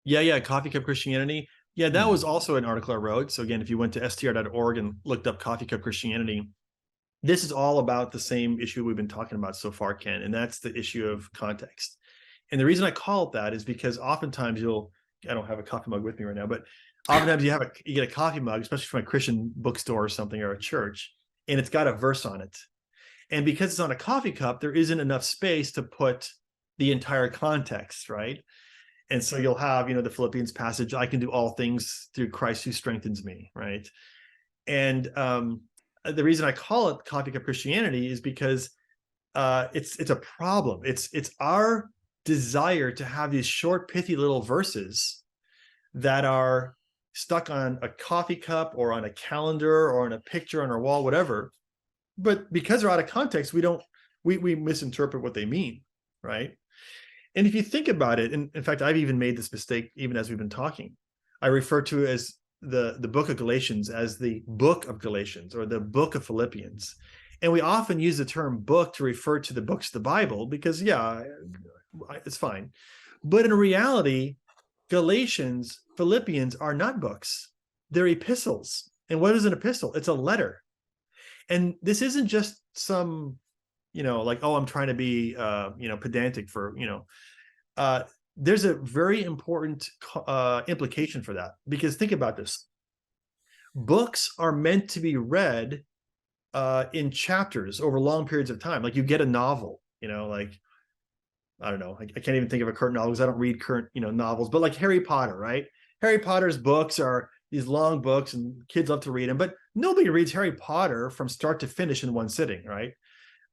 Yeah, Coffee Cup Christianity. Yeah, that Hmm. was also an article I wrote. So again, if you went to str.org and looked up Coffee Cup Christianity, this is all about the same issue we've been talking about so far, Ken, and that's the issue of context. And the reason I call it that is because oftentimes I don't have a coffee mug with me right now, but oftentimes you get a coffee mug, especially from a Christian bookstore or something or a church, and it's got a verse on it. And because it's on a coffee cup, there isn't enough space to put the entire context, right? And so you'll have, the Philippians passage, I can do all things through Christ who strengthens me, right? And the reason I call it coffee cup Christianity is because it's a problem. It's our desire to have these short, pithy little verses that are stuck on a coffee cup or on a calendar or on a picture on our wall, whatever. But because they're out of context, we misinterpret what they mean, right? And if you think about it, and in fact, I've even made this mistake even as we've been talking. I refer to it as the book of Galatians as the book of Galatians or the book of Philippians. And we often use the term book to refer to the books of the Bible because, yeah, it's fine. But in reality, Galatians, Philippians are not books, they're epistles. And what is an epistle? It's a letter. And this isn't just some, like, oh, I'm trying to be, pedantic for, uh, there's a very important implication for that because think about this. Books are meant to be read in chapters over long periods of time. Like you get a novel, like I don't know, I can't even think of a current novel because I don't read current, novels, but like Harry Potter, right? Harry Potter's books are these long books and kids love to read them, but nobody reads Harry Potter from start to finish in one sitting, right?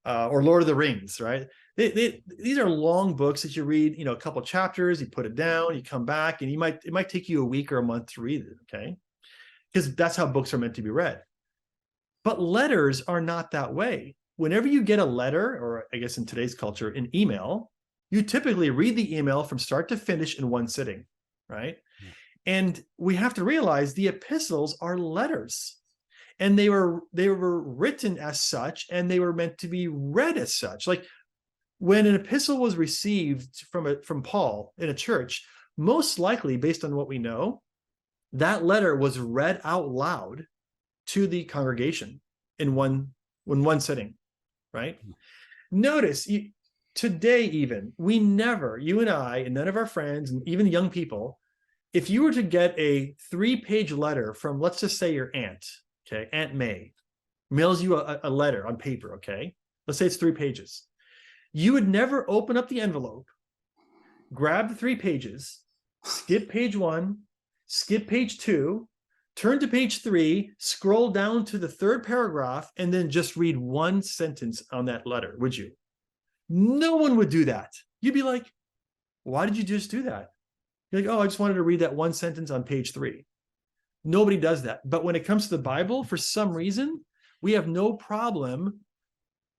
Or Lord of the Rings, right? These are long books that you read, a couple of chapters, you put it down, you come back, and it might take you a week or a month to read it, okay? Because that's how books are meant to be read. But letters are not that way. Whenever you get a letter, or I guess in today's culture, an email, you typically read the email from start to finish in one sitting, right? And we have to realize the epistles are letters and they were written as such and they were meant to be read as such. Like when an epistle was received from Paul in a church, most likely based on what we know, that letter was read out loud to the congregation in one sitting, right? Notice today, even we never, you and I and none of our friends and even young people, if you were to get a 3-page letter from, let's just say, your aunt, okay, Aunt May mails you a letter on paper, okay, let's say it's 3 pages, you would never open up the envelope, grab the 3 pages, skip page 1, skip page 2, turn to page 3, scroll down to the third paragraph, and then just read one sentence on that letter, would you? No one would do that. You'd be like, why did you just do that? You're like, oh, I just wanted to read that one sentence on page 3. Nobody does that. But when it comes to the Bible, for some reason, we have no problem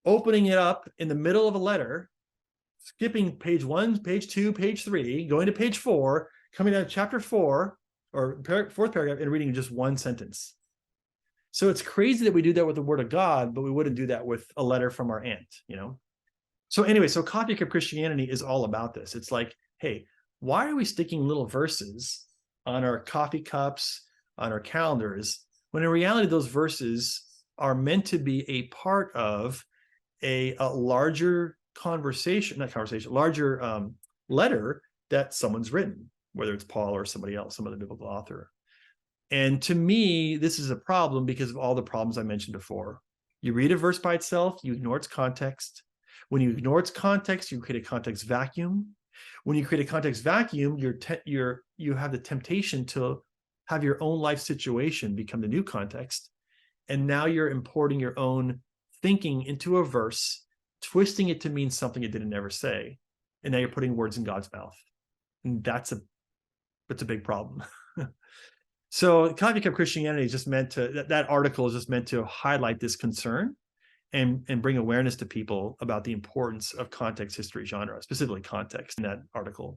opening it up in the middle of a letter, skipping page 1, page 2, page 3, going to page 4, coming down to chapter 4 or fourth paragraph and reading just one sentence. So it's crazy that we do that with the Word of God, but we wouldn't do that with a letter from our aunt. So anyway, so Coffee Cup Christianity is all about this. It's like, hey, why are we sticking little verses on our coffee cups, on our calendars, when in reality, those verses are meant to be a part of a larger larger letter that someone's written, whether it's Paul or somebody else, some other biblical author. And to me, this is a problem because of all the problems I mentioned before. You read a verse by itself, you ignore its context. When you ignore its context, you create a context vacuum. When you create a context vacuum, you have the temptation to have your own life situation become the new context. And now you're importing your own thinking into a verse, twisting it to mean something it didn't ever say. And now you're putting words in God's mouth. And that's a big problem. So Coffee Cup Christianity is just meant to, that article is just meant to highlight this concern and bring awareness to people about the importance of context, history, genre, specifically context in that article.